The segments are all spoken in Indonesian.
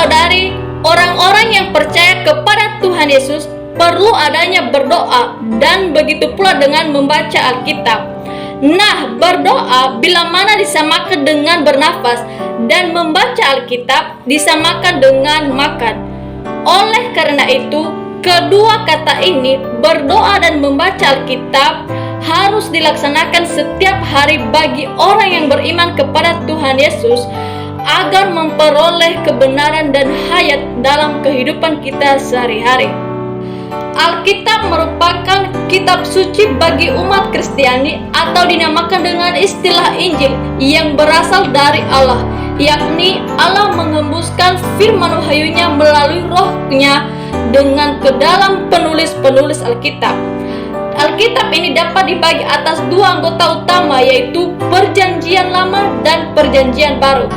saudara-saudari, orang-orang yang percaya kepada Tuhan Yesus perlu adanya berdoa, dan begitu pula dengan membaca Alkitab. Nah, berdoa bila mana disamakan dengan bernafas, dan membaca Alkitab disamakan dengan makan. Oleh karena itu, kedua kata ini, berdoa dan membaca Alkitab, harus dilaksanakan setiap hari bagi orang yang beriman kepada Tuhan Yesus, agar memperoleh kebenaran dan hayat dalam kehidupan kita sehari-hari. Alkitab merupakan kitab suci bagi umat Kristiani, atau dinamakan dengan istilah Injil, yang berasal dari Allah, yakni Allah menghembuskan firman wahyunya melalui rohnya dengan ke dalam penulis-penulis Alkitab. Alkitab ini dapat dibagi atas dua anggota utama, yaitu Perjanjian Lama dan Perjanjian Baru.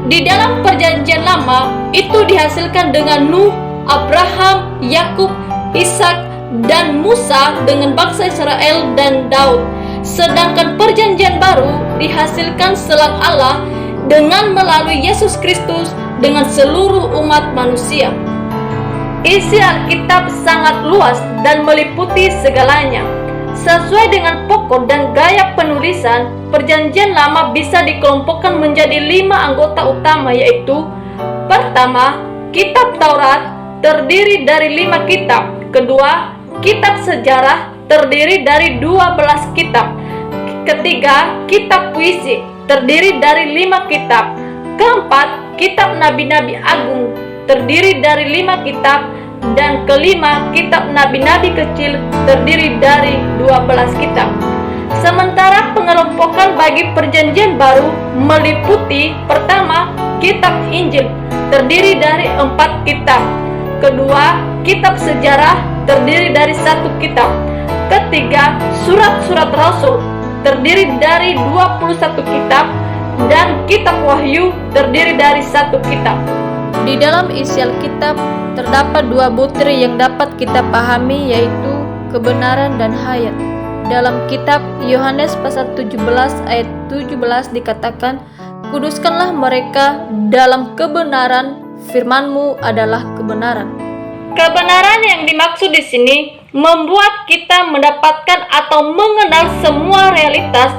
Di dalam Perjanjian Lama itu dihasilkan dengan Nuh, Abraham, Yakub, Ishak, dan Musa dengan bangsa Israel dan Daud. Sedangkan Perjanjian Baru dihasilkan selang Allah dengan melalui Yesus Kristus dengan seluruh umat manusia. Isi Alkitab sangat luas dan meliputi segalanya. Sesuai dengan pokok dan gaya penulisan, Perjanjian Lama bisa dikelompokkan menjadi 5 anggota utama, yaitu: pertama, Kitab Taurat terdiri dari 5 kitab. Kedua, Kitab Sejarah terdiri dari 12 kitab. Ketiga, Kitab Puisi terdiri dari 5 kitab. Keempat, Kitab Nabi-Nabi Agung terdiri dari 5 kitab. Dan kelima, Kitab Nabi-Nabi Kecil terdiri dari 12 kitab. Sementara pengelompokan bagi Perjanjian Baru meliputi: pertama, Kitab Injil terdiri dari 4 kitab. Kedua, Kitab Sejarah terdiri dari 1 kitab. Ketiga, Surat-surat Rasul terdiri dari 21 kitab. Dan Kitab Wahyu terdiri dari 1 kitab. Di dalam isi Alkitab terdapat 2 butir yang dapat kita pahami, yaitu kebenaran dan hayat. Dalam kitab Yohanes pasal 17 ayat 17 dikatakan, "Kuduskanlah mereka dalam kebenaran, firman-Mu adalah kebenaran." Kebenaran yang dimaksud di sini membuat kita mendapatkan atau mengenal semua realitas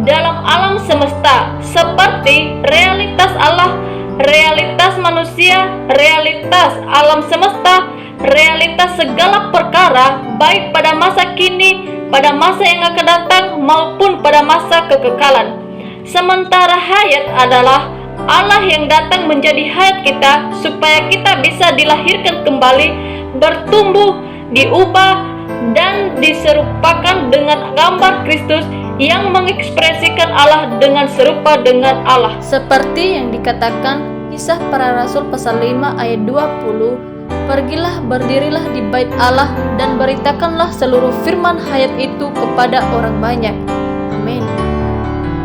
dalam alam semesta, seperti realitas Allah, realitas manusia, realitas alam semesta, realitas segala perkara, baik pada masa kini, pada masa yang akan datang, maupun pada masa kekekalan. Sementara hayat adalah Allah yang datang menjadi hayat kita, supaya kita bisa dilahirkan kembali, bertumbuh, diubah, dan diserupakan dengan gambar Kristus yang mengekspresikan Allah dengan serupa dengan Allah. Seperti yang dikatakan Kisah Para Rasul pasal 5 ayat 20, "Pergilah, berdirilah di bait Allah, dan beritakanlah seluruh firman hayat itu kepada orang banyak." Amin.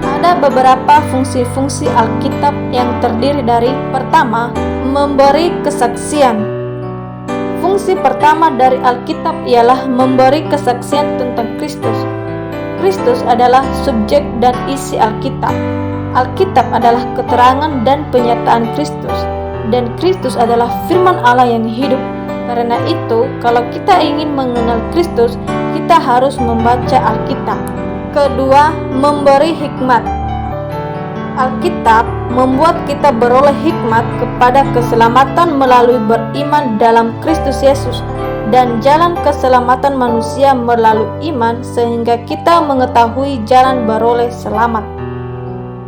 Ada beberapa fungsi-fungsi Alkitab yang terdiri dari: pertama, memberi kesaksian. Fungsi pertama dari Alkitab ialah memberi kesaksian tentang Kristus. Kristus adalah subjek dan isi Alkitab. Alkitab adalah keterangan dan penyataan Kristus, dan Kristus adalah firman Allah yang hidup. Karena itu, kalau kita ingin mengenal Kristus, kita harus membaca Alkitab. Kedua, memberi hikmat. Alkitab membuat kita beroleh hikmat kepada keselamatan melalui beriman dalam Kristus Yesus, dan jalan keselamatan manusia melalui iman, sehingga kita mengetahui jalan beroleh selamat.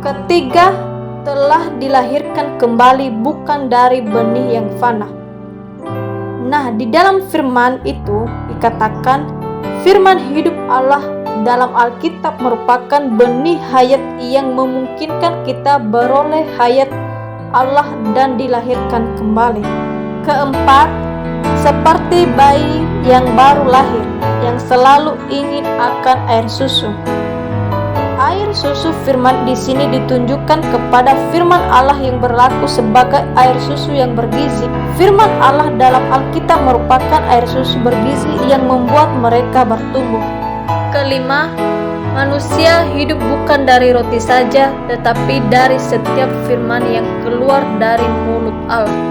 Ketiga, telah dilahirkan kembali bukan dari benih yang fana. Nah, di dalam firman itu dikatakan, firman hidup Allah dalam Alkitab merupakan benih hayat yang memungkinkan kita beroleh hayat Allah dan dilahirkan kembali. Keempat, seperti bayi yang baru lahir yang selalu ingin akan air susu. Air susu firman di sini ditunjukkan kepada firman Allah yang berlaku sebagai air susu yang bergizi. Firman Allah dalam Alkitab merupakan air susu bergizi yang membuat mereka bertumbuh. Kelima, manusia hidup bukan dari roti saja, tetapi dari setiap firman yang keluar dari mulut Allah.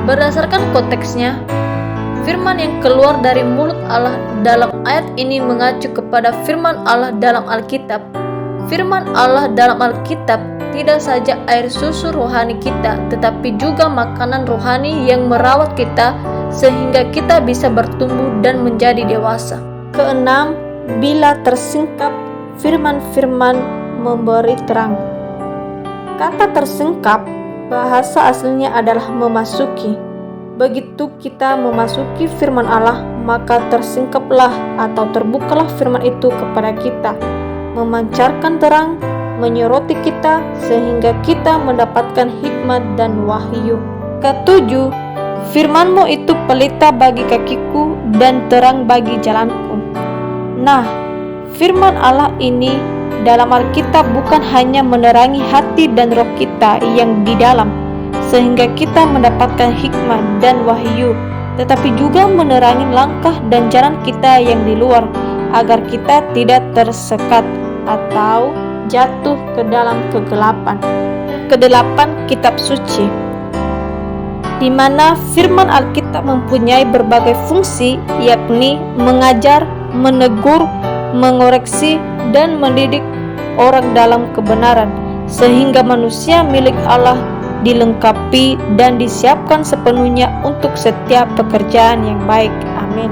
Berdasarkan konteksnya, firman yang keluar dari mulut Allah dalam ayat ini mengacu kepada firman Allah dalam Alkitab. Firman Allah dalam Alkitab tidak saja air susu rohani kita, tetapi juga makanan rohani yang merawat kita sehingga kita bisa bertumbuh dan menjadi dewasa. Keenam, bila tersingkap, firman-firman memberi terang. Kata tersingkap, bahasa aslinya adalah memasuki. Begitu kita memasuki firman Allah, maka tersingkaplah atau terbukalah firman itu kepada kita, memancarkan terang, menyoroti kita sehingga kita mendapatkan hikmat dan wahyu. Ketujuh, firman-Mu itu pelita bagi kakiku dan terang bagi jalanku. Nah, firman Allah ini dalam Alkitab bukan hanya menerangi hati dan roh kita yang di dalam, sehingga kita mendapatkan hikmat dan wahyu, tetapi juga menerangi langkah dan jalan kita yang di luar, agar kita tidak tersekat atau jatuh ke dalam kegelapan. Kedelapan, kitab suci, di mana firman Alkitab mempunyai berbagai fungsi, yakni mengajar, menegur, mengoreksi, dan mendidik orang dalam kebenaran, sehingga manusia milik Allah dilengkapi dan disiapkan sepenuhnya untuk setiap pekerjaan yang baik. Amin.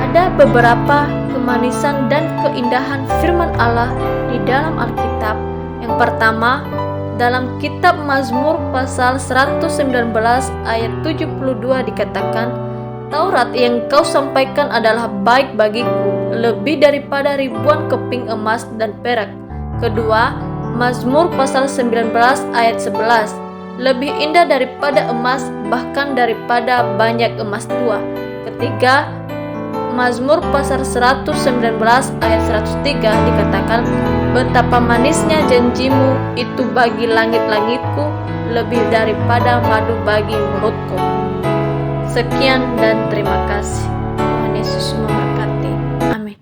Ada beberapa kemanisan dan keindahan firman Allah di dalam Alkitab. Yang pertama, dalam kitab Mazmur pasal 119 ayat 72 dikatakan, Taurat yang kau sampaikan adalah baik bagiku, lebih daripada ribuan keping emas dan perak. Kedua, Mazmur pasal 19 ayat 11, lebih indah daripada emas, bahkan daripada banyak emas tua. Ketiga, Mazmur pasal 119 ayat 103 dikatakan, betapa manisnya janjimu itu bagi langit-langitku, lebih daripada madu bagi mulutku. Sekian dan terima kasih. Tuhan Yesus memberkati. Amin.